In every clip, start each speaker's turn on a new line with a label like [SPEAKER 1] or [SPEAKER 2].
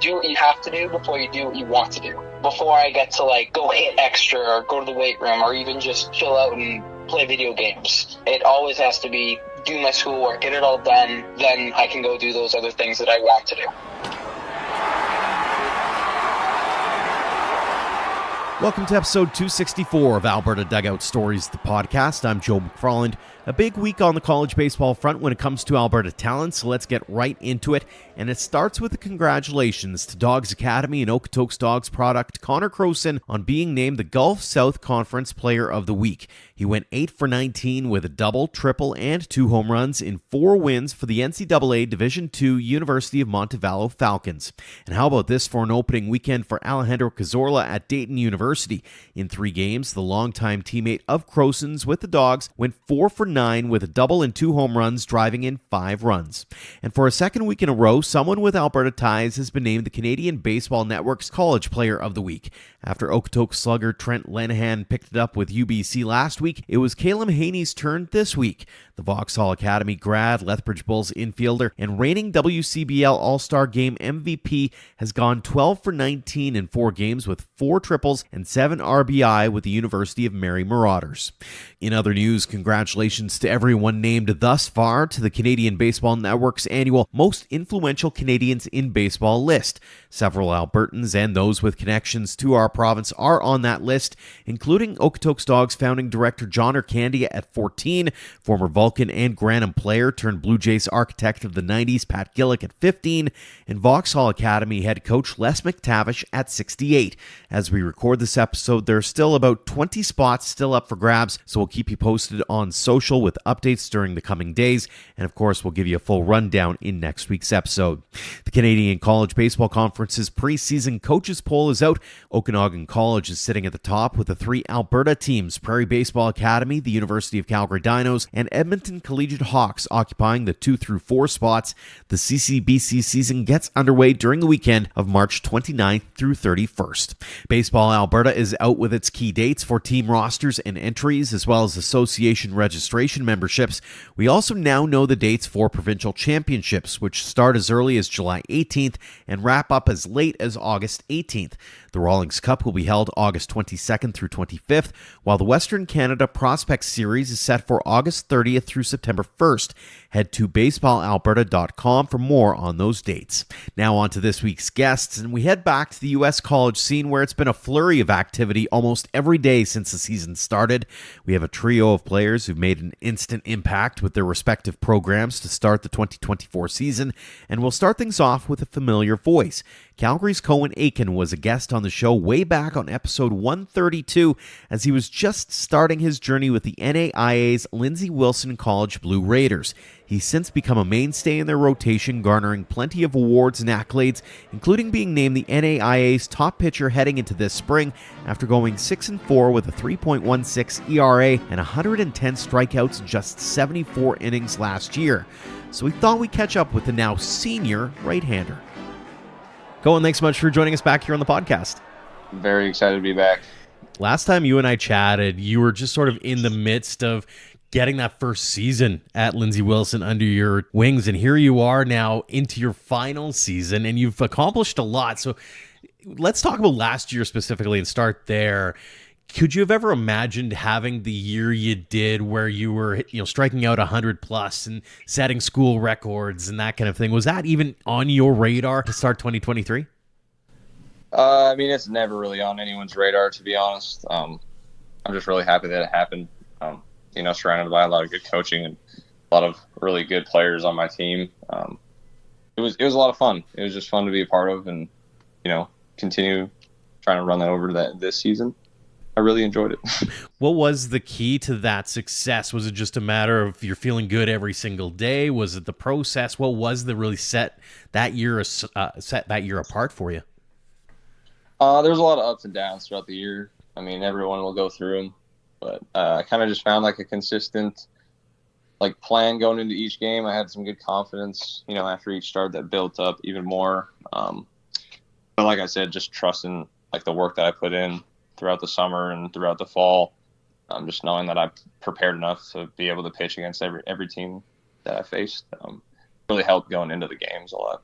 [SPEAKER 1] do what you have to do before you do what you want to do. Before I get to like go hit extra or go to the weight room or even just chill out and play video games, it always has to be do my schoolwork, get it all done, then I can go do those other things that I want to do.
[SPEAKER 2] Welcome to episode 264 of Alberta Dugout Stories, the podcast. I'm Joe McFarland. A big week on the college baseball front when it comes to Alberta talent, so let's get right into it. And it starts with the congratulations to Dawgs Academy and Okotoks Dawgs product Connor Crowson on being named the Gulf South Conference Player of the Week. He went 8 for 19 with a double, triple, and 2 home runs in 4 wins for the NCAA Division II University of Montevallo Falcons. And how about this for an opening weekend for Alejandro Cazorla at Dayton University? In 3 games, the longtime teammate of Crowson's with the Dawgs went 4 for 9 with a double and 2 home runs, driving in 5 runs. And for a second week in a row, someone with Alberta ties has been named the Canadian Baseball Network's College Player of the Week. After Okotoks slugger Trent Lenihan picked it up with UBC last week, it was Caleb Haney's turn this week. The Vauxhall Academy grad, Lethbridge Bulls infielder, and reigning WCBL All-Star Game MVP has gone 12 for 19 in 4 games with 4 triples and 7 RBI with the University of Mary Marauders. In other news, congratulations to everyone named thus far to the Canadian Baseball Network's annual Most Influential Canadians in Baseball list. Several Albertans and those with connections to our province are on that list, including Okotoks Dawgs founding director John Urcandia at 14, former Vulcan and Granham player turned Blue Jays architect of the 90s Pat Gillick at 15, and Vauxhall Academy head coach Les McTavish at 68. As we record this episode, there are still about 20 spots still up for grabs, so we'll keep you posted on social with updates during the coming days, and of course we'll give you a full rundown in next week's episode. The Canadian College Baseball Conference's preseason coaches poll is out. Okanagan College is sitting at the top with the 3 Alberta teams, Prairie Baseball Academy, the University of Calgary Dinos, and Edmonton Collegiate Hawks occupying the 2 through 4 spots. The CCBC season gets underway during the weekend of March 29th through 31st. Baseball Alberta is out with its key dates for team rosters and entries, as well as association registration memberships. We also now know the dates for provincial championships, which start as early as July 18th and wrap up as late as August 18th. The Rawlings Cup will be held August 22nd through 25th, while the Western Canada Prospect Series is set for August 30th through September 1st. Head to baseballalberta.com for more on those dates. Now on to this week's guests, and we head back to the U.S. college scene where it's been a flurry of activity almost every day since the season started. We have a trio of players who've made an instant impact with their respective programs to start the 2024 season, and we'll start things off with a familiar voice. Calgary's Cohen Achen was a guest on the show way back on episode 132 as he was just starting his journey with the NAIA's Lindsay Wilson College Blue Raiders. He's since become a mainstay in their rotation, garnering plenty of awards and accolades, including being named the NAIA's top pitcher heading into this spring after going 6-4 with a 3.16 ERA and 110 strikeouts in just 74 innings last year. So we thought we'd catch up with the now senior right-hander. Cohen, thanks so much for joining us back here on the podcast.
[SPEAKER 3] Very excited to be back.
[SPEAKER 2] Last time you and I chatted, you were just sort of in the midst of getting that first season at Lindsay Wilson under your wings, and here you are now into your final season, and you've accomplished a lot. So let's talk about last year specifically and start there. Could you have ever imagined having the year you did where you were, striking out 100 plus and setting school records and that kind of thing? Was that even on your radar to start 2023?
[SPEAKER 3] It's never really on anyone's radar, to be honest. I'm just really happy that it happened. Surrounded by a lot of good coaching and a lot of really good players on my team. It was a lot of fun. It was just fun to be a part of, and continue trying to run that over to this season. I really enjoyed it.
[SPEAKER 2] What was the key to that success? Was it just a matter of you're feeling good every single day? Was it the process? What was the really set that year apart for you?
[SPEAKER 3] There's a lot of ups and downs throughout the year. Everyone will go through them, but I kind of just found like a consistent plan going into each game. I had some good confidence, after each start that built up even more. But like I said, just trusting the work that I put in throughout the summer and throughout the fall, just knowing that I'm prepared enough to be able to pitch against every team that I faced, really helped going into the games a lot.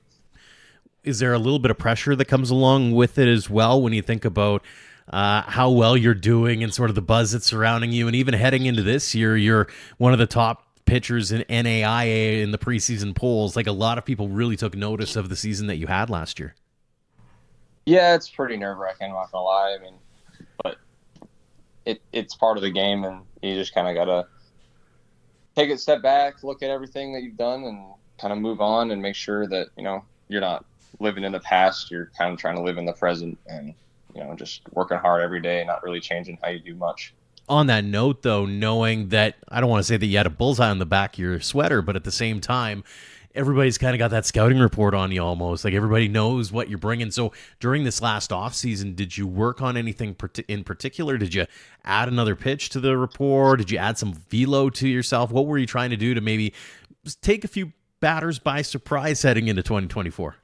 [SPEAKER 2] Is there a little bit of pressure that comes along with it as well when you think about how well you're doing and sort of the buzz that's surrounding you? And even heading into this year, you're one of the top pitchers in NAIA in the preseason polls. Like, a lot of people really took notice of the season that you had last year.
[SPEAKER 3] Yeah, it's pretty nerve-wracking, I'm not going to lie. I mean, but it's part of the game, and you just kind of got to take a step back, look at everything that you've done, and kind of move on and make sure that, you're not living in the past. You're kind of trying to live in the present and, just working hard every day, not really changing how you do much.
[SPEAKER 2] On that note, though, knowing that, I don't want to say that you had a bullseye on the back of your sweater, but at the same time, everybody's kind of got that scouting report on you almost. Like, everybody knows what you're bringing. So during this last offseason, did you work on anything in particular? Did you add another pitch to the report? Did you add some velo to yourself? What were you trying to do to maybe take a few batters by surprise heading into 2024?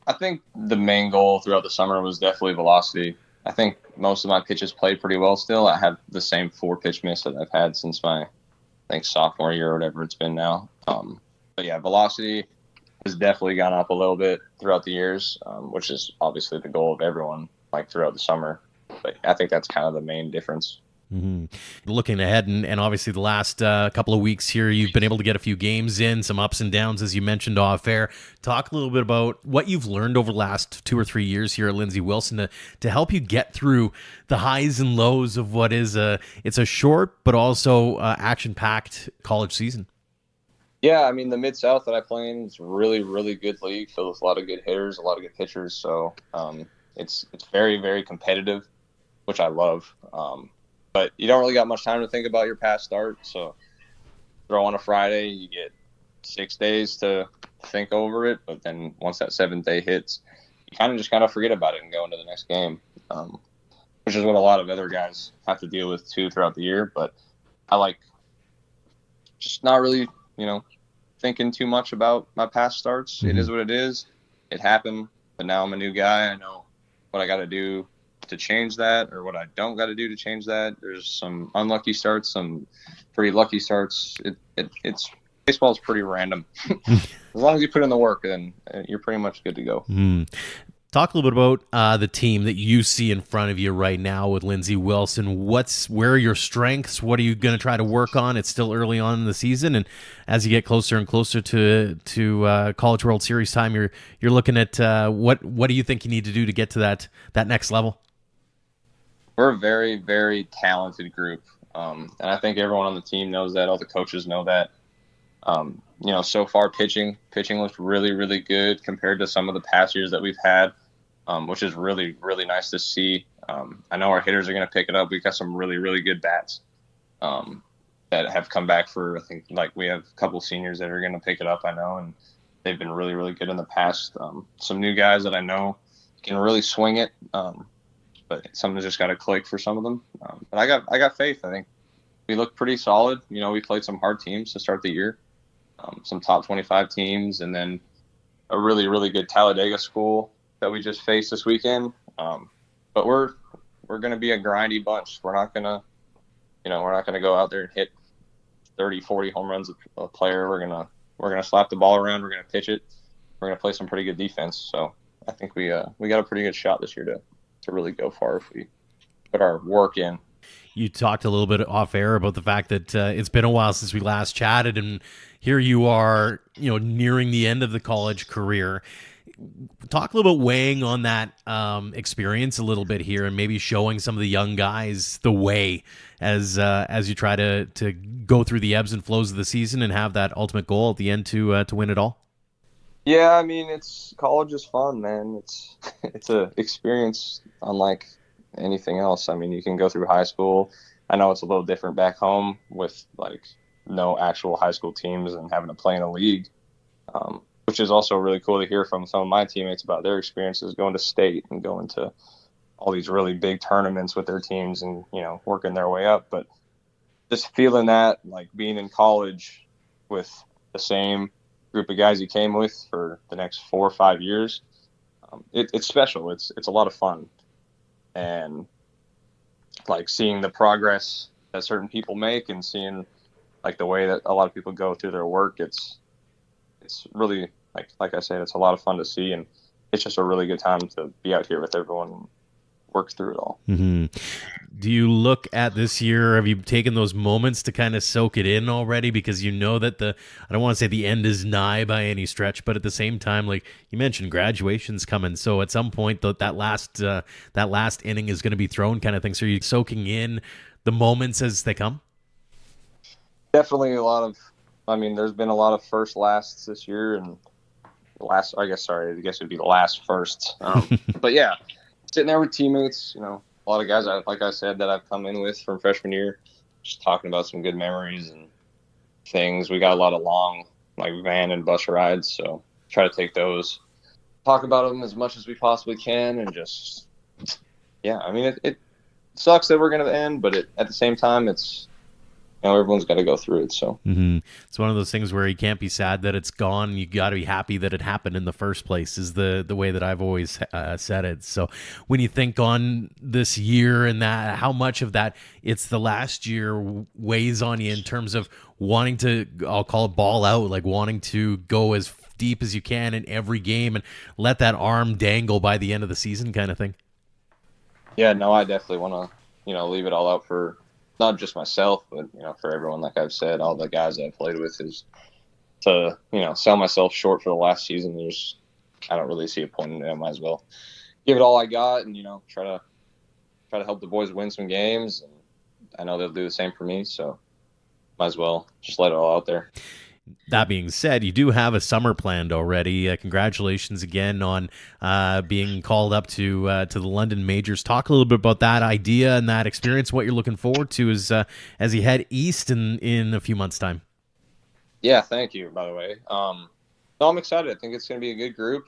[SPEAKER 3] I think the main goal throughout the summer was definitely velocity. I think most of my pitches played pretty well still. I have the same 4-pitch miss that I've had since my, sophomore year or whatever it's been now. But yeah, velocity has definitely gone up a little bit throughout the years, which is obviously the goal of everyone, throughout the summer. But I think that's kind of the main difference.
[SPEAKER 2] Mm-hmm. Looking ahead, and obviously the last couple of weeks here, you've been able to get a few games in, some ups and downs, as you mentioned off air. Talk a little bit about what you've learned over the last 2 or 3 years here at Lindsay Wilson to help you get through the highs and lows of what is it's a short but also action-packed college season.
[SPEAKER 3] Yeah, I mean, the Mid-South that I play in is really, really good league, filled with a lot of good hitters, a lot of good pitchers. So it's very, very competitive, which I love. But you don't really got much time to think about your past start. So throw on a Friday, you get 6 days to think over it. But then once that 7th day hits, you kind of just forget about it and go into the next game, which is what a lot of other guys have to deal with too throughout the year. But I like just not really, thinking too much about my past starts. Mm-hmm. It is what it is. It happened, but now I'm a new guy. I know what I got to do to change that, or what I don't got to do to change that. There's some unlucky starts, some pretty lucky starts. It's baseball is pretty random. As long as you put in the work, then you're pretty much good to go.
[SPEAKER 2] Talk a little bit about the team that you see in front of you right now with Lindsay Wilson. Where are your strengths? What are you going to try to work on? It's still early on in the season, and as you get closer and closer to College World Series time, you're looking at what do you think you need to do to get to that next level?
[SPEAKER 3] We're a very, very talented group, and I think everyone on the team knows that. All the coaches know that. So far pitching looks really, really good compared to some of the past years that we've had, which is really, really nice to see. I know our hitters are going to pick it up. We've got some really, really good bats that have come back for, I think, we have a couple seniors that are going to pick it up, I know, and they've been really, really good in the past. Some new guys that I know can really swing it, but something's just got to click for some of them. But I got faith. I think we look pretty solid. We played some hard teams to start the year. Some top 25 teams, and then a really, really good Talladega school that we just faced this weekend. But we're going to be a grindy bunch. We're not going to go out there and hit 30, 40 home runs a player. We're going to slap the ball around. We're going to pitch it. We're going to play some pretty good defense. So I think we got a pretty good shot this year to really go far if we put our work in.
[SPEAKER 2] You talked a little bit off air about the fact that it's been a while since we last chatted, and here you are, nearing the end of the college career. Talk a little bit weighing on that experience a little bit here, and maybe showing some of the young guys the way as you try to go through the ebbs and flows of the season and have that ultimate goal at the end to win it all.
[SPEAKER 3] Yeah, I mean, college is fun, man. It's a experience unlike anything else. I mean, you can go through high school. I know it's a little different back home with no actual high school teams and having to play in a league, which is also really cool to hear from some of my teammates about their experiences going to state and going to all these really big tournaments with their teams and, working their way up. But just feeling that, being in college with the same group of guys you came with for the next 4 or 5 years, it's special. It's a lot of fun. And seeing the progress that certain people make and seeing the way that a lot of people go through their work, it's really like I said, it's a lot of fun to see. And it's just a really good time to be out here with everyone and work through it all.
[SPEAKER 2] Mm-hmm. Do you look at this year, have you taken those moments to kind of soak it in already? Because you know that I don't want to say the end is nigh by any stretch, but at the same time, like you mentioned, graduation's coming. So at some point, that last inning is going to be thrown kind of thing. So are you soaking in the moments as they come?
[SPEAKER 3] Definitely there's been a lot of first lasts this year, and I guess it'd be the last firsts. But yeah, sitting there with teammates, a lot of guys, like I said, that I've come in with from freshman year, just talking about some good memories and things. We got a lot of long, van and bus rides, so try to take those, talk about them as much as we possibly can, and just, it sucks that we're going to end, but at the same time, it's, everyone's got to go through it. So
[SPEAKER 2] It's one of those things where you can't be sad that it's gone. You got to be happy that it happened in the first place, is the way that I've always said it. So when you think on this year and that, how much of that it's the last year weighs on you in terms of wanting to, I'll call it ball out, like wanting to go as deep as you can in every game and let that arm dangle by the end of the season kind of thing?
[SPEAKER 3] Yeah, no, I definitely want to, leave it all out for not just myself, but, for everyone. Like I've said, all the guys that I've played with, is to, sell myself short for the last season. I don't really see a point in it. I might as well give it all I got and, try to help the boys win some games. And I know they'll do the same for me. So might as well just let it all out there.
[SPEAKER 2] That being said, you do have a summer planned already. Congratulations again on being called up to the London Majors. Talk a little bit about that idea and that experience, what you're looking forward to as you head east in a few months' time.
[SPEAKER 3] Yeah, thank you, by the way. No, I'm excited. I think it's going to be a good group.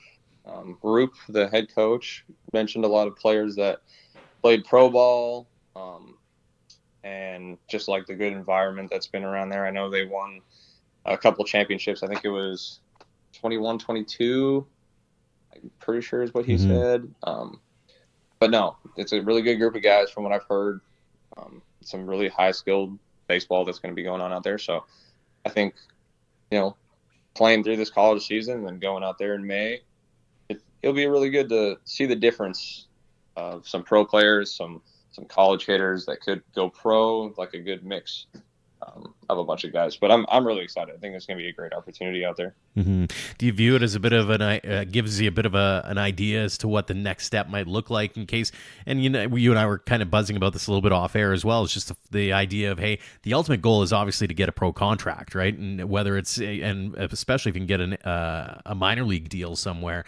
[SPEAKER 3] The head coach, mentioned a lot of players that played pro ball, and just like the good environment that's been around there. I know they won a couple championships. I think it was 21, 22. I'm pretty sure is what he said. But no, it's a really good group of guys from what I've heard. Some really high-skilled baseball that's going to be going on out there. So I think, playing through this college season and then going out there in May, it'll be really good to see the difference of some pro players, some college hitters that could go pro, like a good mix of a bunch of guys. But I'm really excited. I think it's going to be a great opportunity out there.
[SPEAKER 2] Mm-hmm. Do you view it as a bit of gives you a bit of an idea as to what the next step might look like in case, and you and I were kind of buzzing about this a little bit off air as well. It's just the idea of, hey, the ultimate goal is obviously to get a pro contract, right? And whether it's, and especially if you can get a minor league deal somewhere,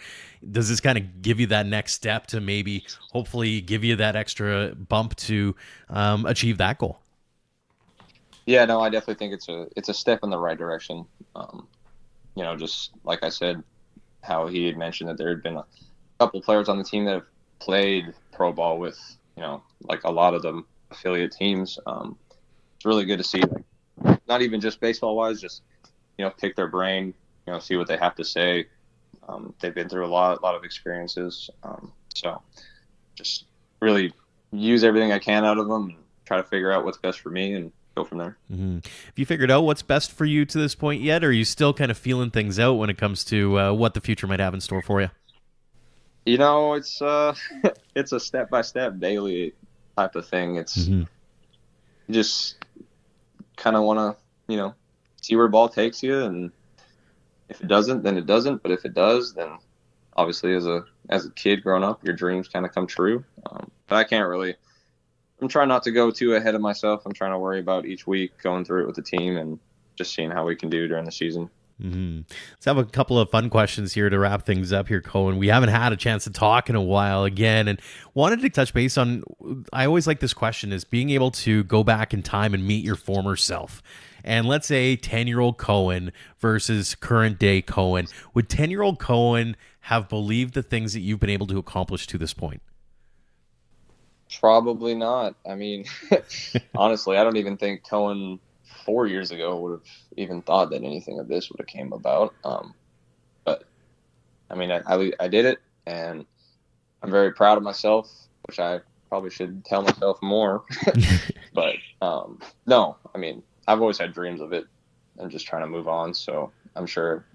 [SPEAKER 2] does this kind of give you that next step to maybe hopefully give you that extra bump to achieve that goal?
[SPEAKER 3] Yeah, no, I definitely think it's a step in the right direction. Just like I said, how he had mentioned that there had been a couple players on the team that have played pro ball with, like a lot of them affiliate teams. It's really good to see, like, not even just baseball wise, just, pick their brain, see what they have to say. They've been through a lot of experiences. So just really use everything I can out of them and try to figure out what's best for me and go from there.
[SPEAKER 2] Mm-hmm. Have you figured out what's best for you to this point yet, or are you still kind of feeling things out when it comes to what the future might have in store for you?
[SPEAKER 3] It's it's a step-by-step daily type of thing. It's you just kind of want to, see where ball takes you, and if it doesn't, then it doesn't. But if it does, then obviously as a kid growing up, your dreams kind of come true. But I'm trying not to go too ahead of myself. I'm trying to worry about each week, going through it with the team, and just seeing how we can do during the season.
[SPEAKER 2] Mm-hmm. Let's have a couple of fun questions here to wrap things up here, Cohen. We haven't had a chance to talk in a while again, and wanted to touch base on, I always like this question, is being able to go back in time and meet your former self. And let's say 10-year-old Cohen versus current day Cohen. Would 10-year-old Cohen have believed the things that you've been able to accomplish to this point?
[SPEAKER 3] Probably not. I mean, honestly, I don't even think Cohen 4 years ago would have even thought that anything of this would have came about. But I mean, I did it, and I'm very proud of myself, which I probably should tell myself more. But no, I mean, I've always had dreams of it and just trying to move on. So I'm sure,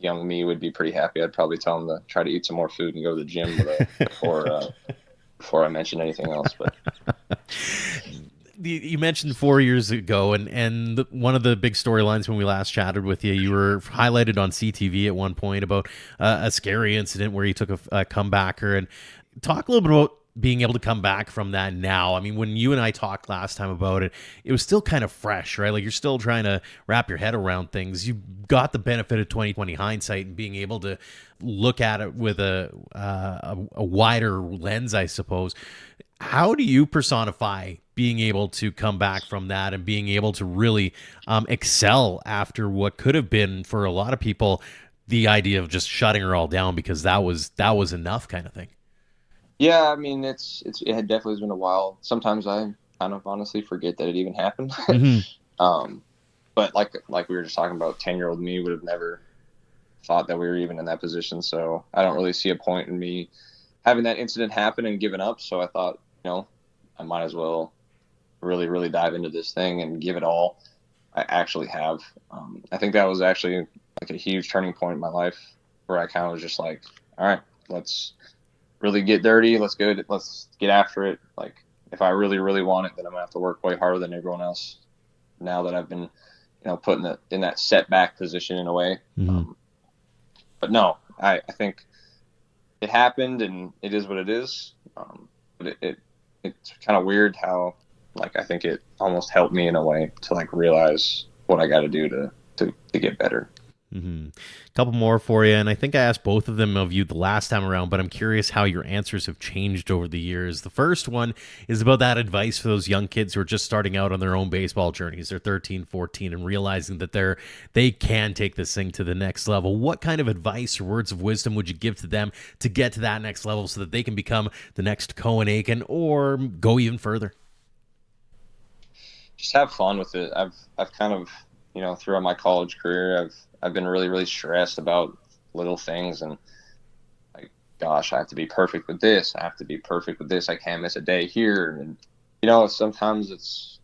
[SPEAKER 3] young me would be pretty happy. I'd probably tell him to try to eat some more food and go to the gym before I mention anything else. But
[SPEAKER 2] you mentioned 4 years ago, and one of the big storylines when we last chatted with you, you were highlighted on CTV at one point about a scary incident where you took a comebacker. And talk a little bit about being able to come back from that now. I mean, when you and I talked last time about it, it was still kind of fresh, right? Like, you're still trying to wrap your head around things. You got the benefit of 2020 hindsight and being able to look at it with a wider lens, I suppose. How do you personify being able to come back from that and being able to really excel after what could have been, for a lot of people, the idea of just shutting her all down because that was enough kind of thing?
[SPEAKER 3] Yeah, I mean, it had definitely been a while. Sometimes I kind of honestly forget that it even happened.
[SPEAKER 2] Mm-hmm.
[SPEAKER 3] But like we were just talking about, 10-year-old me would have never thought that we were even in that position. So I don't really see a point in me having that incident happen and giving up. So I thought, I might as well really, really dive into this thing and give it all I actually have. I think that was actually like a huge turning point in my life where I kind of was just like, all right, let's really get dirty. Let's get after it. Like, if I really, really want it, then I'm gonna have to work way harder than everyone else. Now that I've been, put in that setback position in a way.
[SPEAKER 2] Mm-hmm.
[SPEAKER 3] But no, I think it happened and it is what it is. But it's kind of weird how, like, I think it almost helped me in a way to like realize what I got to do to get better.
[SPEAKER 2] Mm-hmm. A couple more for you, and I think I asked both of them of you the last time around, but I'm curious how your answers have changed over the years. The first one is about that advice for those young kids who are just starting out on their own baseball journeys. They're 13, 14, and realizing that they can take this thing to the next level. What kind of advice or words of wisdom would you give to them to get to that next level so that they can become the next Cohen Achen or go even further?
[SPEAKER 3] Just have fun with it. I've kind of, throughout my college career, I've been really, really stressed about little things and like, gosh, I have to be perfect with this. I have to be perfect with this. I can't miss a day here. And, sometimes it's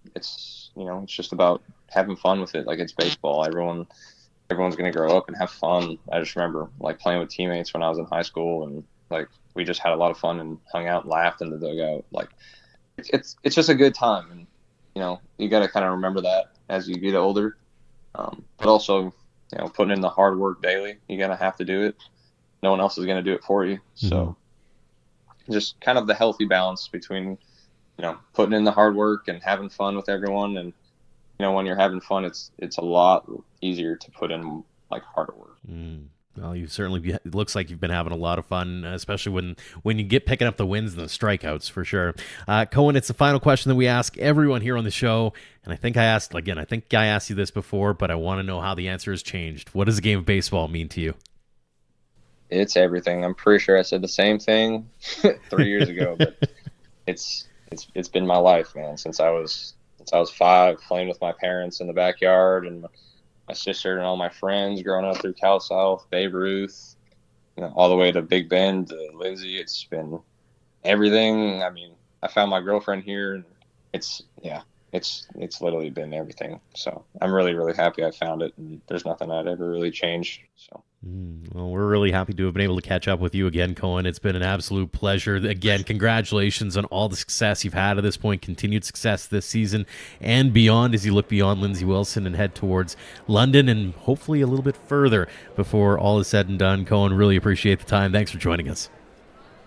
[SPEAKER 3] just about having fun with it. Like, it's baseball. Everyone's going to grow up and have fun. I just remember like playing with teammates when I was in high school, and like, we just had a lot of fun and hung out and laughed in the dugout. Like, it's just a good time. And, you got to kind of remember that as you get older. But also, putting in the hard work daily, you're going to have to do it. No one else is going to do it for you. Mm-hmm. So just kind of the healthy balance between, putting in the hard work and having fun with everyone. And, when you're having fun, it's a lot easier to put in like harder work.
[SPEAKER 2] Well, it looks like you've been having a lot of fun, especially when you get picking up the wins and the strikeouts, for sure. Cohen, it's the final question that we ask everyone here on the show. And I think I asked you this before, but I want to know how the answer has changed. What does a game of baseball mean to you?
[SPEAKER 3] It's everything. I'm pretty sure I said the same thing 3 years ago, but it's been my life, man, since I was 5, playing with my parents in the backyard, and my sister and all my friends growing up through Cal South, Babe Ruth, all the way to Big Bend, to Lindsay. It's been everything. I mean, I found my girlfriend here, and it's literally been everything. So I'm really, really happy I found it, and there's nothing I'd ever really change. So.
[SPEAKER 2] Well, we're really happy to have been able to catch up with you again, Cohen. It's been an absolute pleasure. Again, congratulations on all the success you've had at this point, continued success this season and beyond as you look beyond Lindsay Wilson and head towards London and hopefully a little bit further before all is said and done. Cohen, really appreciate the time. Thanks for joining us.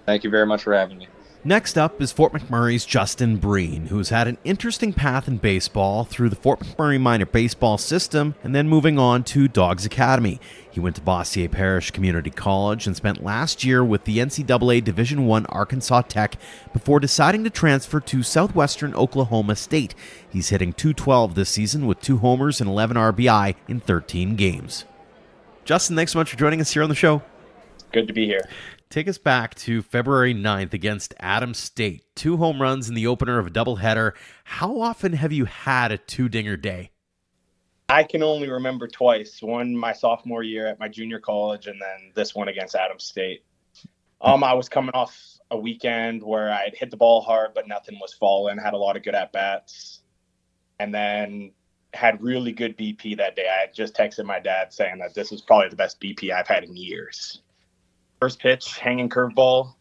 [SPEAKER 3] Thank you very much for having me.
[SPEAKER 2] Next up is Fort McMurray's Justin Breen, who's had an interesting path in baseball through the Fort McMurray minor baseball system and then moving on to Dawgs Academy. He went to Bossier Parish Community College and spent last year with the NCAA Division I Arkansas Tech before deciding to transfer to Southwestern Oklahoma State. He's hitting .212 this season with 2 homers and 11 RBI in 13 games. Justin, thanks so much for joining us here on the show.
[SPEAKER 4] Good to be here.
[SPEAKER 2] Take us back to February 9th against Adams State. 2 home runs in the opener of a doubleheader. How often have you had a 2-dinger day?
[SPEAKER 4] I can only remember twice. One my sophomore year at my junior college, and then this one against Adams State. I was coming off a weekend where I'd hit the ball hard, but nothing was falling. Had a lot of good at-bats. And then had really good BP that day. I had just texted my dad saying that this is probably the best BP I've had in years. First pitch, hanging curveball,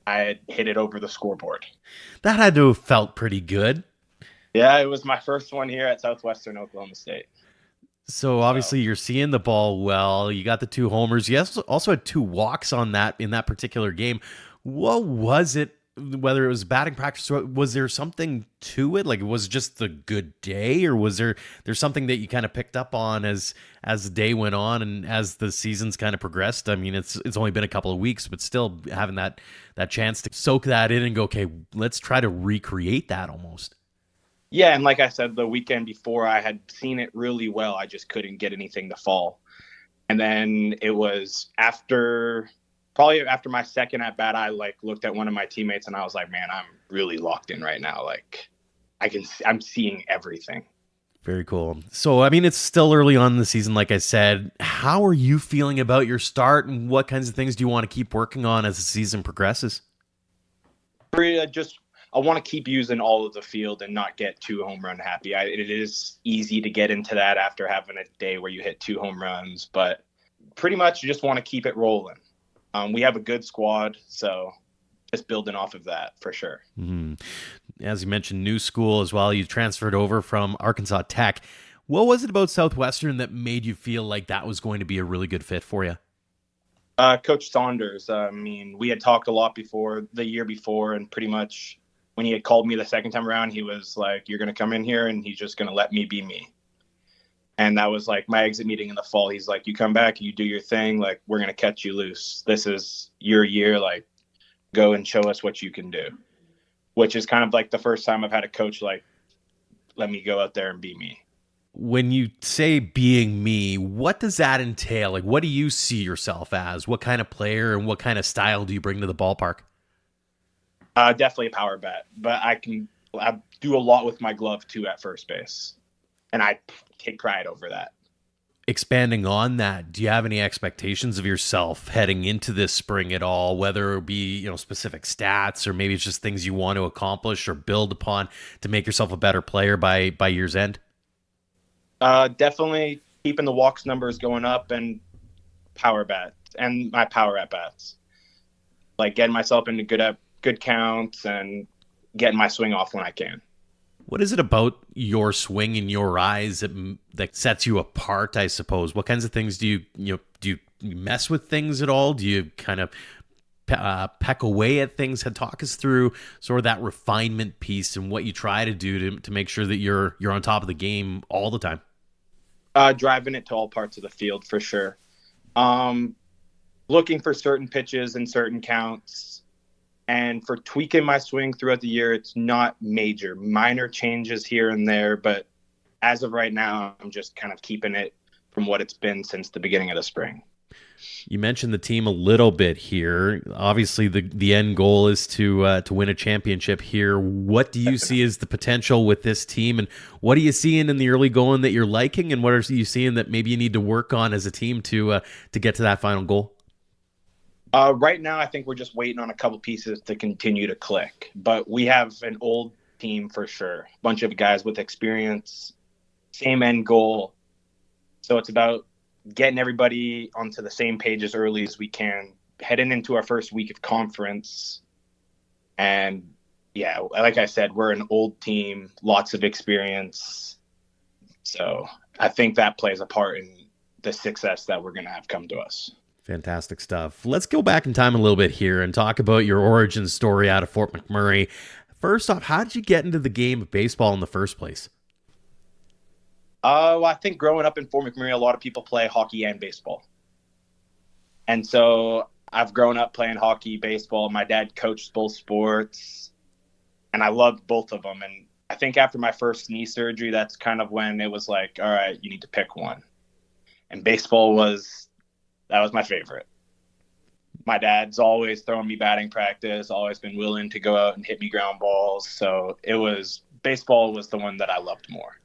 [SPEAKER 4] I had hit it over the scoreboard.
[SPEAKER 2] That had to have felt pretty good.
[SPEAKER 4] Yeah, it was my first one here at Southwestern Oklahoma State.
[SPEAKER 2] So obviously you're seeing the ball well. You got the 2 homers. You also had 2 walks in that particular game. What was it? Whether it was batting practice, was there something to it? Like, was it just the good day, or was there's something that you kind of picked up on as the day went on and as the season's kind of progressed? I mean, it's only been a couple of weeks, but still having that chance to soak that in and go, okay, let's try to recreate that almost.
[SPEAKER 4] Yeah, and like I said, the weekend before, I had seen it really well. I just couldn't get anything to fall. And then it was probably after my second at bat, I looked at one of my teammates and I was like, man, I'm really locked in right now. Like I'm seeing everything.
[SPEAKER 2] Very cool. So, I mean, it's still early on in the season, like I said. How are you feeling about your start, and what kinds of things do you want to keep working on as the season progresses?
[SPEAKER 4] I want to keep using all of the field and not get too home run happy. It is easy to get into that after having a day where you hit 2 home runs, but pretty much just want to keep it rolling. We have a good squad, so just building off of that for sure.
[SPEAKER 2] Mm-hmm. As you mentioned, new school as well. You transferred over from Arkansas Tech. What was it about Southwestern that made you feel like that was going to be a really good fit for you?
[SPEAKER 4] Coach Saunders. I mean, we had talked a lot the year before, and pretty much when he had called me the second time around, he was like, you're going to come in here and he's just going to let me be me. And that was like my exit meeting in the fall. He's like, you come back, you do your thing. Like, we're going to catch you loose. This is your year. Like, go and show us what you can do, which is kind of like the first time I've had a coach like, let me go out there and be me.
[SPEAKER 2] When you say being me, what does that entail? Like, what do you see yourself as? What kind of player and what kind of style do you bring to the ballpark?
[SPEAKER 4] Definitely a power bat, but I do a lot with my glove too at first base, and I take pride over that.
[SPEAKER 2] Expanding on that, do you have any expectations of yourself heading into this spring at all, whether it be, specific stats, or maybe it's just things you want to accomplish or build upon to make yourself a better player by year's end?
[SPEAKER 4] Definitely keeping the walks numbers going up and power bats and my power at bats, like getting myself into good counts and getting my swing off when I can.
[SPEAKER 2] What is it about your swing in your eyes that sets you apart, I suppose? What kinds of things do you mess with things at all? Do you kind of peck away at things? Talk us through sort of that refinement piece and what you try to do to make sure that you're on top of the game all the time.
[SPEAKER 4] Driving it to all parts of the field for sure. Looking for certain pitches and certain counts. And for tweaking my swing throughout the year, it's not major. Minor changes here and there, but as of right now, I'm just kind of keeping it from what it's been since the beginning of the spring.
[SPEAKER 2] You mentioned the team a little bit here. Obviously, the end goal is to win a championship here. What do you see as the potential with this team, and what are you seeing in the early going that you're liking, and what are you seeing that maybe you need to work on as a team to get to that final goal?
[SPEAKER 4] Right now, I think we're just waiting on a couple pieces to continue to click. But we have an old team for sure. A bunch of guys with experience, same end goal. So it's about getting everybody onto the same page as early as we can, heading into our first week of conference. And, yeah, like I said, we're an old team, lots of experience. So I think that plays a part in the success that we're going to have come to us.
[SPEAKER 2] Fantastic stuff. Let's go back in time a little bit here and talk about your origin story out of Fort McMurray. First off, how did you get into the game of baseball in the first place?
[SPEAKER 4] Well, I think growing up in Fort McMurray, a lot of people play hockey and baseball. And so I've grown up playing hockey, baseball. My dad coached both sports, and I loved both of them. And I think after my first knee surgery, that's kind of when it was like, all right, you need to pick one. And baseball was my favorite. My dad's always throwing me batting practice, always been willing to go out and hit me ground balls. So baseball was the one that I loved more.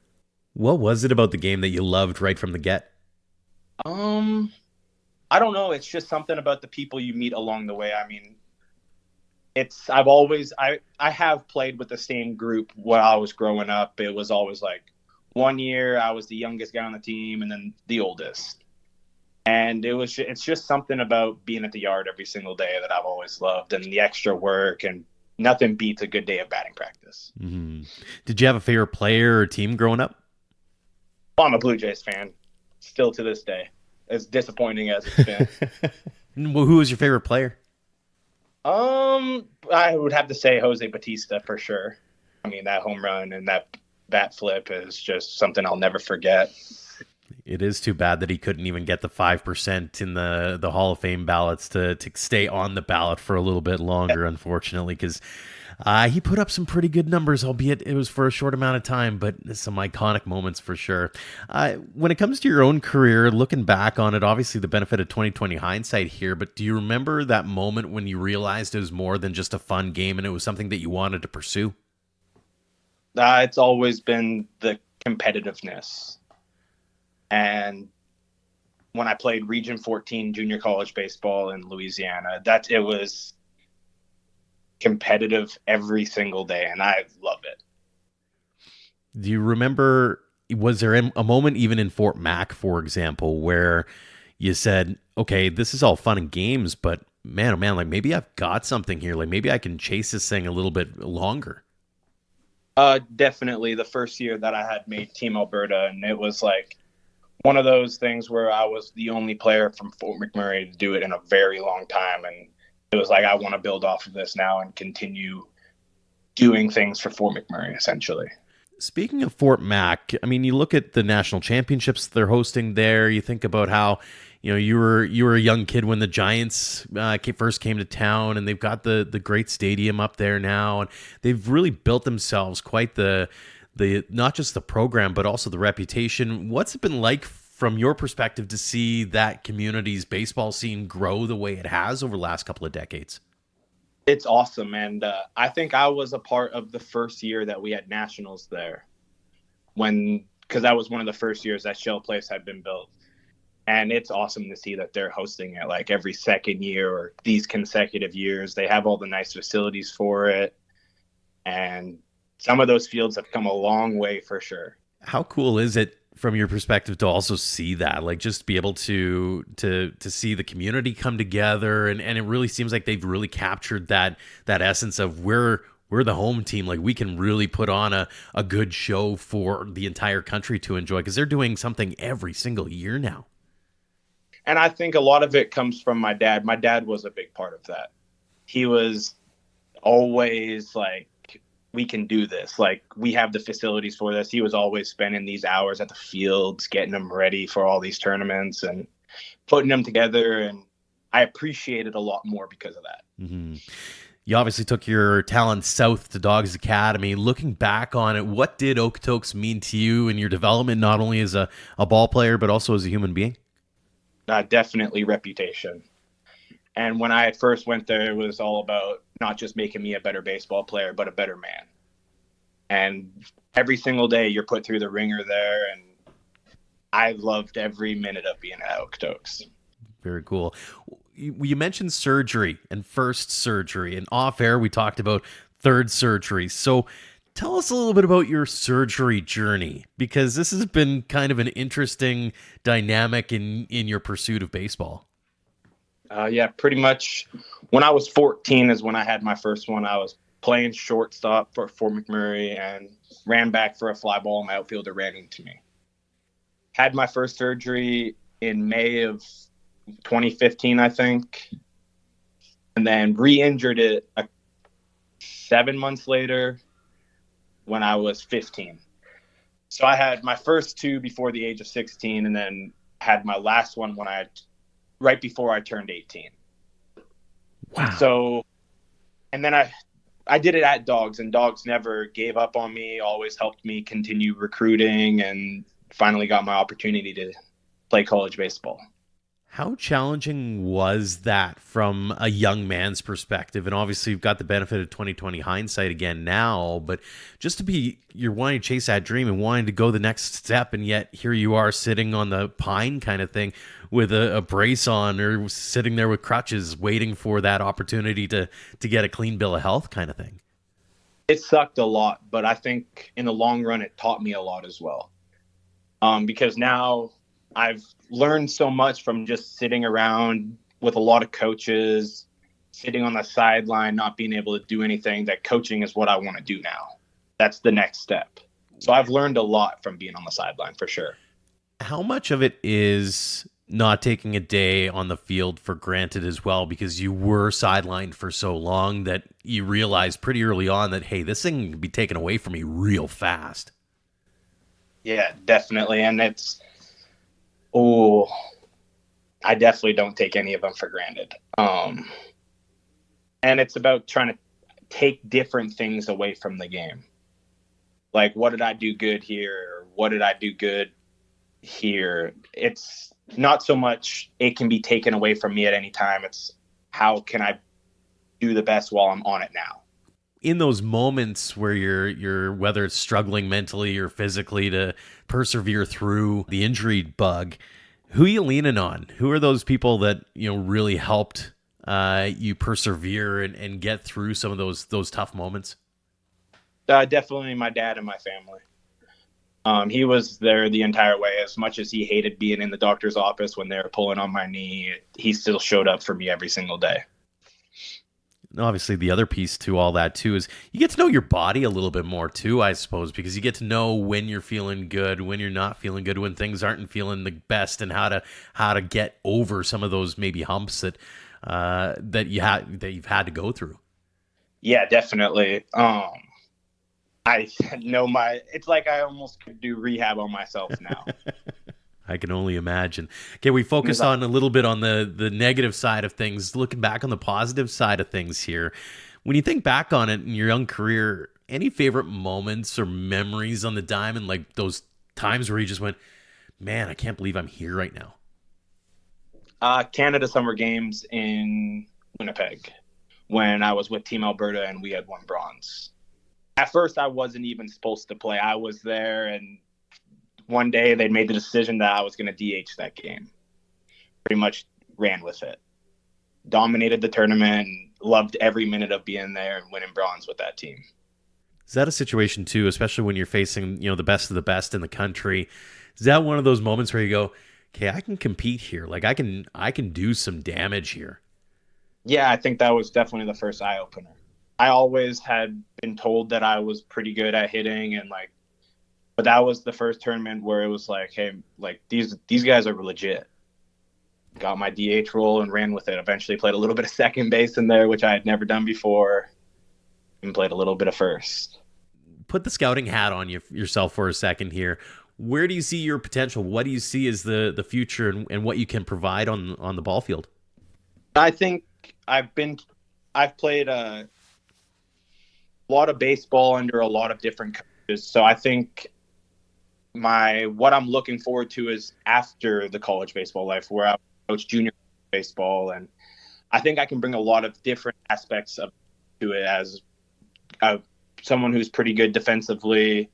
[SPEAKER 2] What was it about the game that you loved right from the get?
[SPEAKER 4] I don't know. It's just something about the people you meet along the way. I mean, I have played with the same group while I was growing up. It was always like one year I was the youngest guy on the team and then the oldest. And it's just something about being at the yard every single day that I've always loved, and the extra work, and nothing beats a good day of batting practice.
[SPEAKER 2] Mm-hmm. Did you have a favorite player or team growing up?
[SPEAKER 4] Well, I'm a Blue Jays fan, still to this day, as disappointing as it's been.
[SPEAKER 2] Well, who was your favorite player?
[SPEAKER 4] I would have to say Jose Bautista for sure. I mean, that home run and that bat flip is just something I'll never forget.
[SPEAKER 2] It is too bad that he couldn't even get the 5% in the Hall of Fame ballots to stay on the ballot for a little bit longer, unfortunately, because he put up some pretty good numbers, albeit it was for a short amount of time, but some iconic moments for sure. When it comes to your own career, looking back on it, obviously the benefit of 2020 hindsight here, but do you remember that moment when you realized it was more than just a fun game and it was something that you wanted to pursue?
[SPEAKER 4] It's always been the competitiveness. And when I played Region 14 junior college baseball in Louisiana, it was competitive every single day, and I love it.
[SPEAKER 2] Do you remember, was there a moment even in Fort Mac, for example, where you said, okay, this is all fun and games, but man, oh man, like maybe I've got something here. Like maybe I can chase this thing a little bit longer.
[SPEAKER 4] Definitely the first year that I had made Team Alberta, and it was like one of those things where I was the only player from Fort McMurray to do it in a very long time. And it was like, I want to build off of this now and continue doing things for Fort McMurray, essentially.
[SPEAKER 2] Speaking of Fort Mac, I mean, you look at the national championships they're hosting there. You think about how, you were a young kid when the Giants first came to town, and they've got the great stadium up there now, and they've really built themselves quite the not just the program, but also the reputation. What's it been like from your perspective to see that community's baseball scene grow the way it has over the last couple of decades?
[SPEAKER 4] It's awesome. And I think I was a part of the first year that we had nationals there, because that was one of the first years that Shell Place had been built. And it's awesome to see that they're hosting it like every second year or these consecutive years. They have all the nice facilities for it. And some of those fields have come a long way for sure.
[SPEAKER 2] How cool is it from your perspective to also see that, like just be able to see the community come together, and it really seems like they've really captured that essence of we're the home team. Like we can really put on a good show for the entire country to enjoy, because they're doing something every single year now.
[SPEAKER 4] And I think a lot of it comes from my dad. My dad was a big part of that. He was always like, we can do this. Like, we have the facilities for this. He was always spending these hours at the fields, getting them ready for all these tournaments and putting them together. And I appreciate it a lot more because of that.
[SPEAKER 2] Mm-hmm. You obviously took your talent south to Dawgs Academy. Looking back on it, what did Okotoks mean to you in your development, not only as a ball player, but also as a human being?
[SPEAKER 4] Definitely reputation. And when I first went there, it was all about not just making me a better baseball player, but a better man. And every single day you're put through the ringer there, and I loved every minute of being at Okotoks.
[SPEAKER 2] Very cool. You mentioned surgery and first surgery, and off air we talked about third surgery. So tell us a little bit about your surgery journey, because this has been kind of an interesting dynamic in your pursuit of baseball.
[SPEAKER 4] Yeah, pretty much when I was 14 is when I had my first one. I was playing shortstop for Fort McMurray and ran back for a fly ball. My outfielder ran into me. Had my first surgery in May of 2015, I think, and then re-injured it 7 months later when I was 15. So I had my first two before the age of 16, and then had my last one right before I turned 18.
[SPEAKER 2] Wow.
[SPEAKER 4] So, and then I did it at Dawgs, and Dawgs never gave up on me, always helped me continue recruiting, and finally got my opportunity to play college baseball.
[SPEAKER 2] How challenging was that from a young man's perspective? And obviously you've got the benefit of 2020 hindsight again now, but just you're wanting to chase that dream and wanting to go the next step, and yet here you are sitting on the pine kind of thing with a brace on, or sitting there with crutches waiting for that opportunity to get a clean bill of health kind of thing.
[SPEAKER 4] It sucked a lot, but I think in the long run it taught me a lot as well. because now I've learned so much from just sitting around with a lot of coaches, sitting on the sideline, not being able to do anything, that coaching is what I want to do now. That's the next step. So I've learned a lot from being on the sideline for sure.
[SPEAKER 2] How much of it is not taking a day on the field for granted as well, because you were sidelined for so long that you realized pretty early on that, hey, this thing can be taken away from me real fast?
[SPEAKER 4] Yeah, definitely. And I definitely don't take any of them for granted. And it's about trying to take different things away from the game. Like, what did I do good here? What did I do good here? It's not so much it can be taken away from me at any time. It's how can I do the best while I'm on it now?
[SPEAKER 2] In those moments where you're whether it's struggling mentally or physically to persevere through the injury bug, who are you leaning on? Who are those people that really helped you persevere and get through some of those tough moments?
[SPEAKER 4] Definitely my dad and my family. He was there the entire way. As much as he hated being in the doctor's office when they were pulling on my knee, he still showed up for me every single day.
[SPEAKER 2] Obviously, the other piece to all that, too, is you get to know your body a little bit more, too, I suppose, because you get to know when you're feeling good, when you're not feeling good, when things aren't feeling the best, and how to get over some of those maybe humps that you've had to go through.
[SPEAKER 4] Yeah, definitely. I know it's like I almost could do rehab on myself now.
[SPEAKER 2] I can only imagine. Okay, we focused on a little bit on the negative side of things, looking back on the positive side of things here. When you think back on it in your young career, any favorite moments or memories on the diamond, like those times where you just went, man, I can't believe I'm here right now?
[SPEAKER 4] Canada Summer Games in Winnipeg, when I was with Team Alberta and we had won bronze. At first, I wasn't even supposed to play. I was there, and one day they made the decision that I was going to DH that game. Pretty much ran with it. Dominated the tournament, and loved every minute of being there and winning bronze with that team.
[SPEAKER 2] Is that a situation, too, especially when you're facing the best of the best in the country? Is that one of those moments where you go, okay, I can compete here. Like, I can do some damage here?
[SPEAKER 4] Yeah, I think that was definitely the first eye-opener. I always had been told that I was pretty good at hitting, but that was the first tournament where it was like, hey, like these guys are legit. Got my DH role and ran with it. Eventually played a little bit of second base in there, which I had never done before, and played a little bit of first.
[SPEAKER 2] Put the scouting hat on yourself for a second here. Where do you see your potential? What do you see as the future and what you can provide on the ball field?
[SPEAKER 4] I think I've played a lot of baseball under a lot of different coaches. So I think what I'm looking forward to is after the college baseball life, where I coach junior baseball, and I think I can bring a lot of different aspects to it as someone who's pretty good defensively,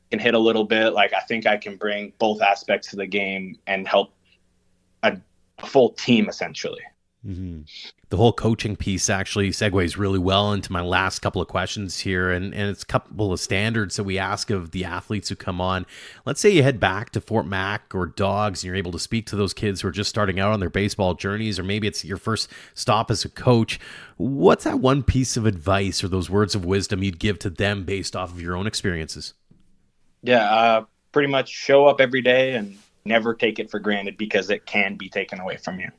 [SPEAKER 4] can hit a little bit. Like, I think I can bring both aspects to the game and help a full team essentially.
[SPEAKER 2] Mm-hmm. The whole coaching piece actually segues really well into my last couple of questions here, and it's a couple of standards that we ask of the athletes who come on. Let's say you head back to Fort Mac or Dawgs and you're able to speak to those kids who are just starting out on their baseball journeys, or maybe it's your first stop as a coach. What's that one piece of advice or those words of wisdom you'd give to them based off of your own experiences?
[SPEAKER 4] Yeah, pretty much show up every day and never take it for granted, because it can be taken away from you.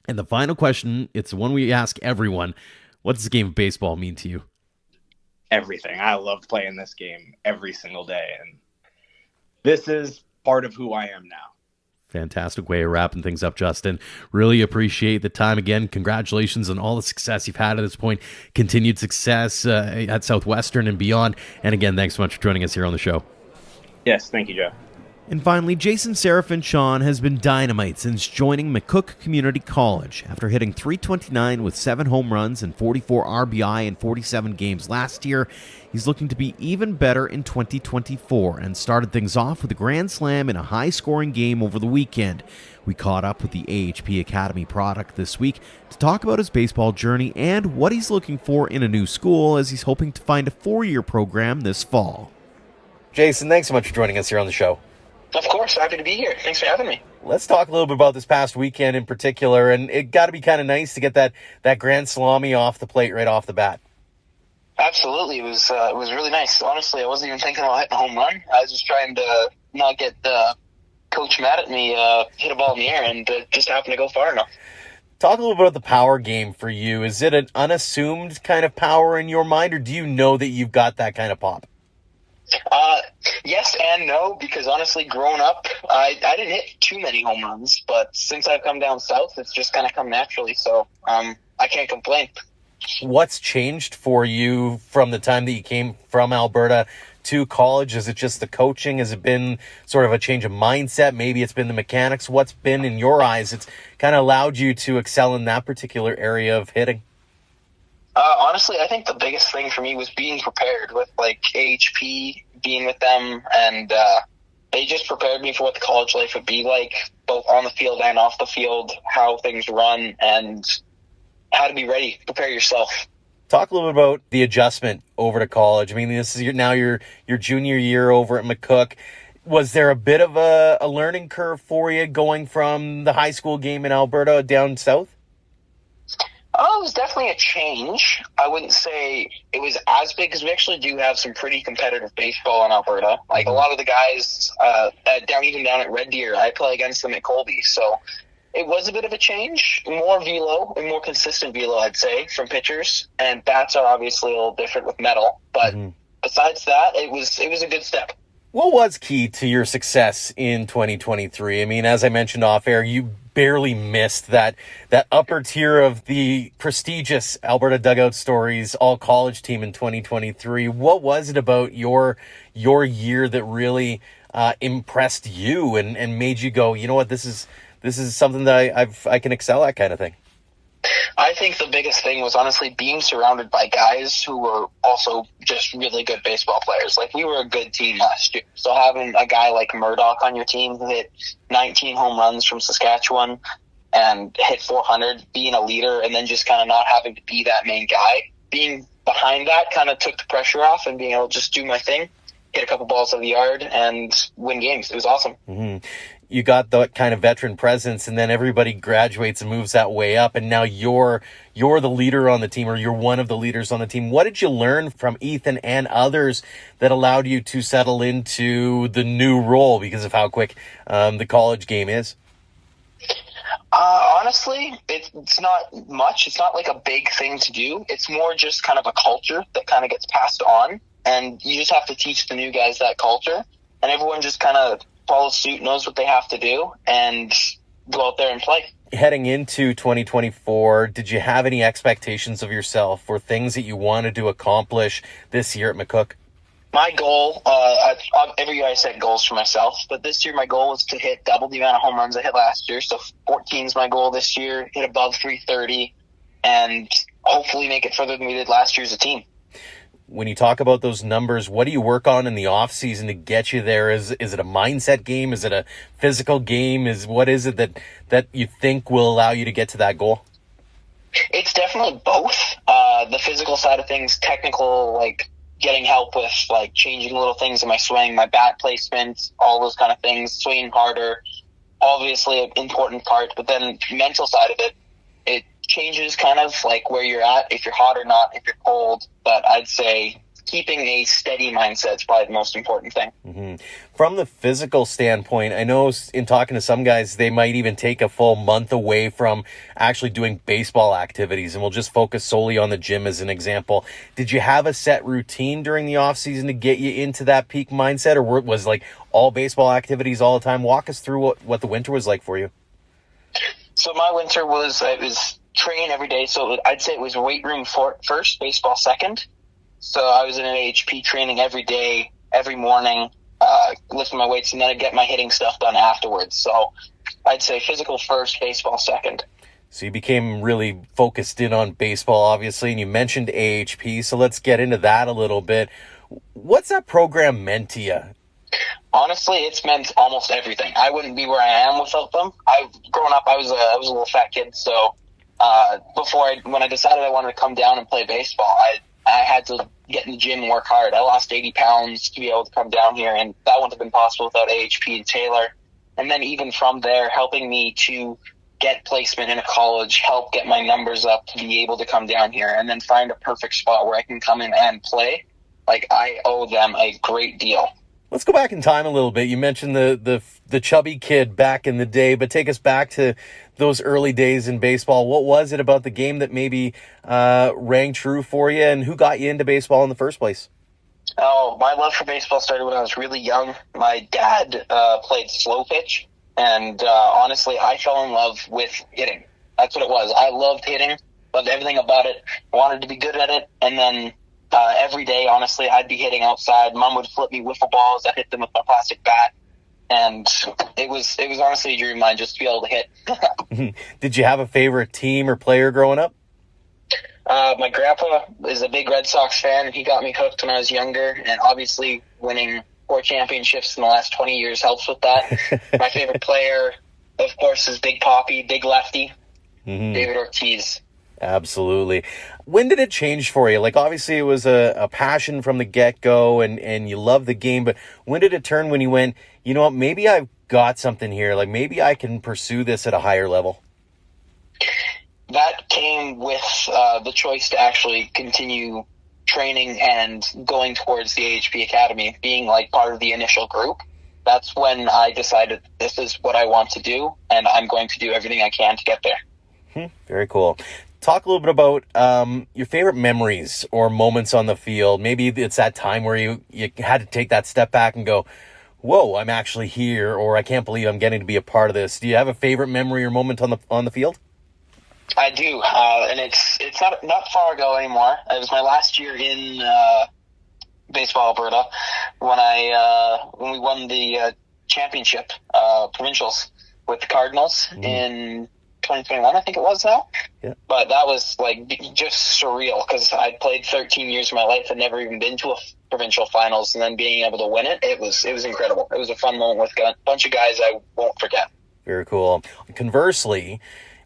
[SPEAKER 2] And the final question, it's the one we ask everyone. What does the game of baseball mean to you?
[SPEAKER 4] Everything. I love playing this game every single day, and this is part of who I am now.
[SPEAKER 2] Fantastic way of wrapping things up, Justin. Really appreciate the time. Again, congratulations on all the success you've had at this point. Continued success at Southwestern and beyond. And again, thanks so much for joining us here on the show.
[SPEAKER 4] Yes, thank you, Joe.
[SPEAKER 2] And finally, Jason Serafinchon has been dynamite since joining McCook Community College. After hitting .329 with 7 home runs and 44 RBI in 47 games last year, he's looking to be even better in 2024 and started things off with a grand slam in a high-scoring game over the weekend. We caught up with the AHP Academy product this week to talk about his baseball journey and what he's looking for in a new school, as he's hoping to find a 4-year program this fall.
[SPEAKER 5] Jason, thanks so much for joining us here on the show.
[SPEAKER 1] Of course, happy to be here. Thanks for having me.
[SPEAKER 2] Let's talk a little bit about this past weekend in particular, and it got to be kind of nice to get that grand salami off the plate right off the bat.
[SPEAKER 1] Absolutely, it was really nice. Honestly, I wasn't even thinking about hitting a home run. I was just trying to not get coach mad at me, hit a ball in the air, and just happened to go far enough.
[SPEAKER 2] Talk a little bit about the power game for you. Is it an unassumed kind of power in your mind, or do you know that you've got that kind of pop?
[SPEAKER 1] Yes and no, because honestly, growing up, I didn't hit too many home runs, but since I've come down south, it's just kind of come naturally, so I can't complain.
[SPEAKER 2] What's changed for you from the time that you came from Alberta to college? Is it just the coaching? Has it been sort of a change of mindset? Maybe it's been the mechanics. What's been, in your eyes, it's kind of allowed you to excel in that particular area of hitting?
[SPEAKER 1] Honestly, I think the biggest thing for me was being prepared with like AHP, being with them, and they just prepared me for what the college life would be like, both on the field and off the field, how things run, and how to be ready, prepare yourself.
[SPEAKER 2] Talk a little bit about the adjustment over to college. I mean, this is now your junior year over at McCook. Was there a bit of a learning curve for you going from the high school game in Alberta down south?
[SPEAKER 1] Oh, it was definitely a change. I wouldn't say it was as big because we actually do have some pretty competitive baseball in Alberta. Like a lot of the guys even down at Red Deer, I play against them at Colby. So it was a bit of a change, more velo and more consistent velo, I'd say, from pitchers. And bats are obviously a little different with metal. But besides that, it was a good step.
[SPEAKER 2] What was key to your success in 2023? I mean, as I mentioned off air, you barely missed that upper tier of the prestigious Alberta Dugout Stories all-college team in 2023. What was it about your year that really impressed you and made you go, you know what, this is something that I can excel at, kind of thing?
[SPEAKER 1] I think the biggest thing was honestly being surrounded by guys who were also just really good baseball players. Like, we were a good team last year. So having a guy like Murdoch on your team who hit 19 home runs from Saskatchewan and hit 400, being a leader, and then just kind of not having to be that main guy, being behind that kind of took the pressure off and being able to just do my thing, hit a couple balls out of the yard, and win games. It was awesome.
[SPEAKER 2] Mm-hmm. You got the kind of veteran presence, and then everybody graduates and moves that way up, and now you're the leader on the team, or you're one of the leaders on the team. What did you learn from Ethan and others that allowed you to settle into the new role because of how quick the college game is?
[SPEAKER 1] Honestly, it's not much. It's not like a big thing to do. It's more just kind of a culture that kind of gets passed on, and you just have to teach the new guys that culture, and everyone just kind of follows suit, knows what they have to do, and go out there and play.
[SPEAKER 2] Heading into 2024, did you have any expectations of yourself or things that you wanted to accomplish this year at McCook?
[SPEAKER 1] My goal, every year I set goals for myself, but this year my goal was to hit double the amount of home runs I hit last year. So 14 is my goal this year, hit above 330, and hopefully make it further than we did last year as a team.
[SPEAKER 2] When you talk about those numbers, what do you work on in the off season to get you there? Is it a mindset game? Is it a physical game? What is it that you think will allow you to get to that goal?
[SPEAKER 1] It's definitely both. The physical side of things, technical, like getting help with like changing little things in my swing, my bat placement, all those kind of things, swinging harder, obviously an important part, but then mental side of it changes kind of like where you're at, if you're hot or not, if you're cold. But I'd say keeping a steady mindset is probably the most important thing.
[SPEAKER 2] Mm-hmm. From the physical standpoint, I know in talking to some guys, they might even take a full month away from actually doing baseball activities, and we'll just focus solely on the gym as an example. Did you have a set routine during the off season to get you into that peak mindset, or was like all baseball activities all the time? Walk us through what the winter was like for you.
[SPEAKER 1] So my winter was train every day. So I'd say it was weight room first, baseball second. So I was in an AHP training every day, every morning, lifting my weights, and then I'd get my hitting stuff done afterwards. So I'd say physical first, baseball second.
[SPEAKER 2] So you became really focused in on baseball, obviously, and you mentioned AHP. So let's get into that a little bit. What's that program meant to you?
[SPEAKER 1] Honestly, it's meant almost everything. I wouldn't be where I am without them. Growing up, I was a little fat kid, so when I decided I wanted to come down and play baseball, I had to get in the gym and work hard. I lost 80 pounds to be able to come down here, and that wouldn't have been possible without AHP and Taylor. And then even from there, helping me to get placement in a college, help get my numbers up to be able to come down here, and then find a perfect spot where I can come in and play. Like, I owe them a great deal.
[SPEAKER 2] Let's go back in time a little bit. You mentioned the chubby kid back in the day, but take us back to those early days in baseball. What was it about the game that maybe rang true for you, and who got you into baseball in the first place?
[SPEAKER 1] Oh, my love for baseball started when I was really young. My dad played slow pitch, and honestly, I fell in love with hitting. That's what it was. I loved hitting, loved everything about it, wanted to be good at it, and then every day, honestly, I'd be hitting outside. Mom would flip me wiffle balls. I'd hit them with my plastic bat, and it was honestly a dream of mine just to be able to hit.
[SPEAKER 2] Did you have a favorite team or player growing up?
[SPEAKER 1] My grandpa is a big Red Sox fan, and he got me hooked when I was younger, and obviously winning 4 championships in the last 20 years helps with that. My favorite player, of course, is Big Poppy, Big Lefty, David Ortiz.
[SPEAKER 2] Absolutely. When did it change for you? Like, obviously it was a passion from the get-go, and you love the game, but when did it turn when you went, you know what, maybe I've got something here, like maybe I can pursue this at a higher level?
[SPEAKER 1] That came with the choice to actually continue training and going towards the AHP Academy, being like part of the initial group. That's when I decided this is what I want to do, and I'm going to do everything I can to get there.
[SPEAKER 2] Very cool. Talk a little bit about your favorite memories or moments on the field. Maybe it's that time where you had to take that step back and go, whoa, I'm actually here, or I can't believe I'm getting to be a part of this. Do you have a favorite memory or moment on the field?
[SPEAKER 1] I do, and it's not far ago anymore. It was my last year in baseball, Alberta, when we won the championship provincials with the Cardinals in 2021, I think it was now. Yeah. But that was like just surreal because I'd played 13 years of my life and never even been to a provincial finals, and then being able to win it, it was incredible. It was a fun moment with a bunch of guys I won't forget. Very
[SPEAKER 2] cool. Conversely,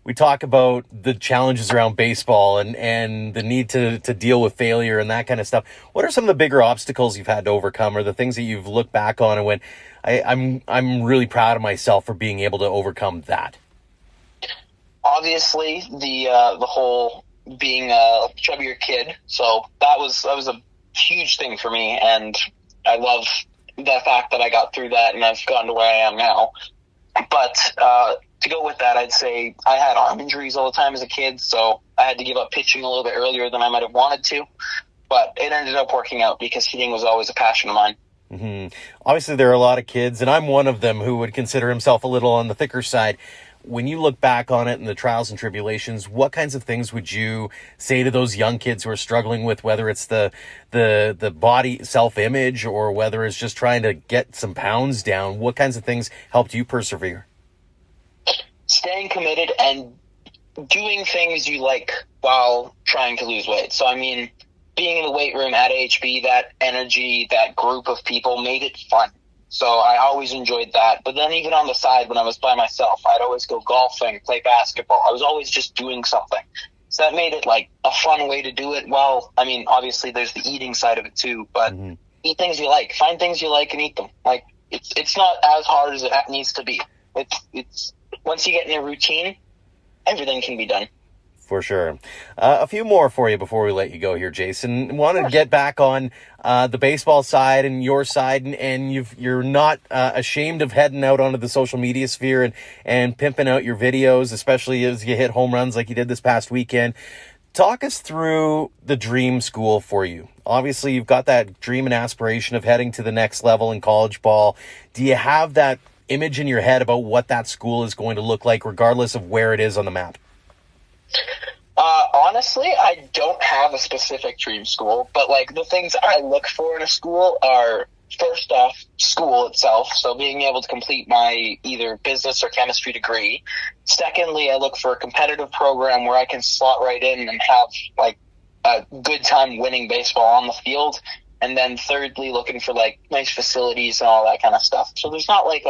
[SPEAKER 2] we talk about the challenges around baseball and the need to deal with failure and that kind of stuff. What are some of the bigger obstacles you've had to overcome, or the things that you've looked back on and went, I'm really proud of myself for being able to overcome that?
[SPEAKER 1] Obviously, the whole being a chubbier kid. So that was a huge thing for me, and I love the fact that I got through that and I've gotten to where I am now. But to go with that, I'd say I had arm injuries all the time as a kid, so I had to give up pitching a little bit earlier than I might have wanted to. But it ended up working out because hitting was always a passion of mine.
[SPEAKER 2] Mm-hmm. Obviously, there are a lot of kids, and I'm one of them, who would consider himself a little on the thicker side. When you look back on it and the trials and tribulations, what kinds of things would you say to those young kids who are struggling with, whether it's the body self-image or whether it's just trying to get some pounds down? What kinds of things helped you persevere?
[SPEAKER 1] Staying committed and doing things you like while trying to lose weight. So, I mean, being in the weight room at AHB, that energy, that group of people made it fun. So I always enjoyed that. But then even on the side, when I was by myself, I'd always go golfing, play basketball. I was always just doing something. So that made it like a fun way to do it. Well, I mean, obviously there's the eating side of it too, but eat things you like. Find things you like and eat them. Like, it's not as hard as it needs to be. It's once you get in a routine, everything can be done.
[SPEAKER 2] For sure. A few more for you before we let you go here, Jason. Want to get back on the baseball side and your side, and you're not ashamed of heading out onto the social media sphere and pimping out your videos, especially as you hit home runs like you did this past weekend. Talk us through the dream school for you. Obviously, you've got that dream and aspiration of heading to the next level in college ball. Do you have that image in your head about what that school is going to look like, regardless of where it is on the map?
[SPEAKER 1] Honestly, I don't have a specific dream school, but like the things I look for in a school are, first off, school itself. So being able to complete my either business or chemistry degree. Secondly, I look for a competitive program where I can slot right in and have like a good time winning baseball on the field. And then thirdly, looking for like nice facilities and all that kind of stuff. So there's not like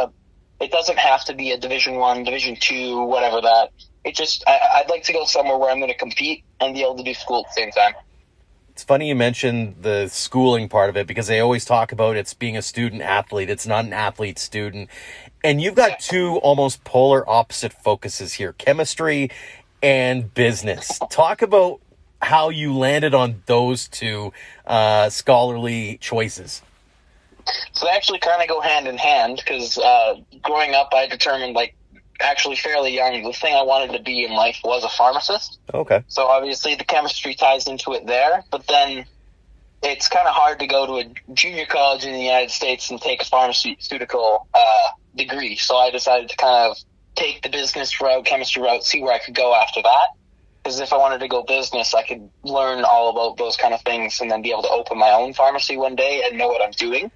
[SPEAKER 1] it doesn't have to be a Division I, Division II, whatever that. It just, I'd like to go somewhere where I'm going to compete and be able to do school at the same time.
[SPEAKER 2] It's funny you mentioned the schooling part of it, because they always talk about it's being a student athlete. It's not an athlete student. And you've got two almost polar opposite focuses here, chemistry and business. Talk about how you landed on those two scholarly choices.
[SPEAKER 1] So they actually kind of go hand in hand, because growing up, I determined, actually fairly young, the thing I wanted to be in life was a pharmacist.
[SPEAKER 2] Okay.
[SPEAKER 1] So obviously the chemistry ties into it there, but then it's kind of hard to go to a junior college in the United States and take a pharmaceutical degree. So I decided to kind of take the business route, chemistry route, see where I could go after that. Because if I wanted to go business, I could learn all about those kind of things and then be able to open my own pharmacy one day and know what I'm doing.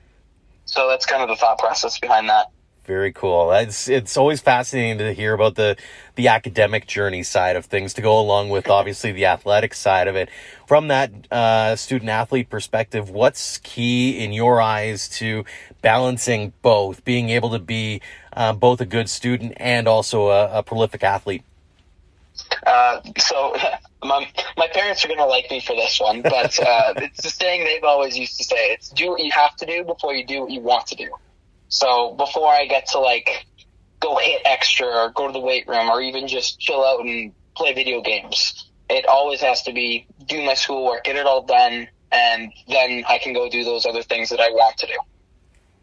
[SPEAKER 1] So that's kind of the thought process behind that.
[SPEAKER 2] Very cool. It's always fascinating to hear about the academic journey side of things to go along with obviously the athletic side of it. From that student athlete perspective, what's key in your eyes to balancing both, being able to be both a good student and also a prolific athlete?
[SPEAKER 1] So my parents are going to like me for this one, but it's the saying they've always used to say. It's do what you have to do before you do what you want to do. So before I get to go hit extra or go to the weight room or even just chill out and play video games, it always has to be do my schoolwork, get it all done, and then I can go do those other things that I want to do.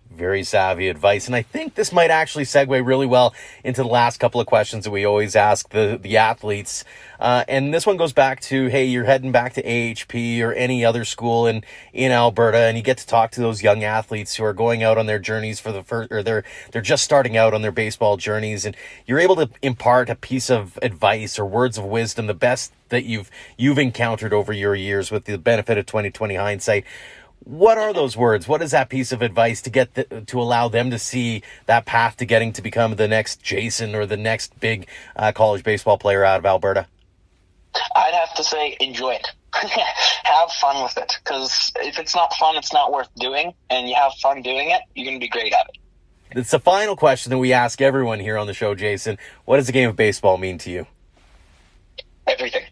[SPEAKER 2] Very savvy advice. And I think this might actually segue really well into the last couple of questions that we always ask the athletes. And this one goes back to, hey, you're heading back to AHP or any other school in Alberta, and you get to talk to those young athletes who are going out on their journeys for the first, or they're just starting out on their baseball journeys, and you're able to impart a piece of advice or words of wisdom, the best that you've encountered over your years with the benefit of 2020 hindsight. What are those words? What is that piece of advice to get to allow them to see that path to getting to become the next Jason or the next big college baseball player out of Alberta?
[SPEAKER 1] I'd have to say enjoy it. Have fun with it, because if it's not fun, it's not worth doing, and you have fun doing it, you're going to be great at it.
[SPEAKER 2] It's the final question that we ask everyone here on the show, Jason. What does the game of baseball mean to you?
[SPEAKER 1] Everything.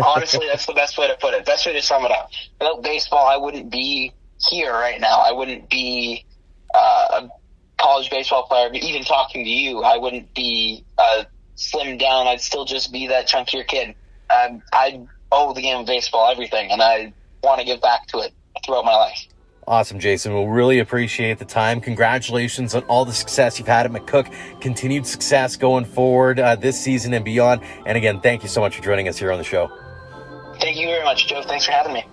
[SPEAKER 1] Honestly, that's the best way to put it. Best way to sum it up. Without baseball, I wouldn't be here right now. I wouldn't be a college baseball player. But even talking to you, I wouldn't be slimmed down. I'd still just be that chunkier kid. I owe the game of baseball everything, and I want to give back to it throughout my life.
[SPEAKER 2] Awesome, Jason. We'll really appreciate the time. Congratulations on all the success you've had at McCook. Continued success going forward this season and beyond. And again, thank you so much for joining us here on the show.
[SPEAKER 1] Thank you very much, Joe. Thanks for having me.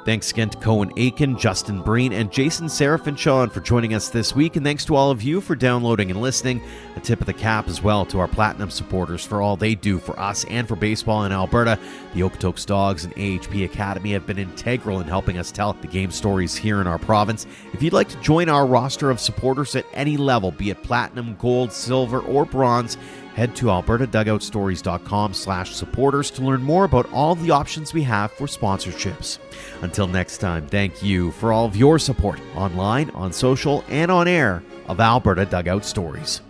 [SPEAKER 2] Thanks again to Cohen Achen, Justin Breen, and Jason Serafinchon for joining us this week. And thanks to all of you for downloading and listening. A tip of the cap as well to our Platinum supporters for all they do for us and for baseball in Alberta. The Okotoks Dawgs and AHP Academy have been integral in helping us tell the game stories here in our province. If you'd like to join our roster of supporters at any level, be it platinum, gold, silver, or bronze, head to albertadugoutstories.com/supporters to learn more about all the options we have for sponsorships. Until next time, thank you for all of your support online, on social, and on air of Alberta Dugout Stories.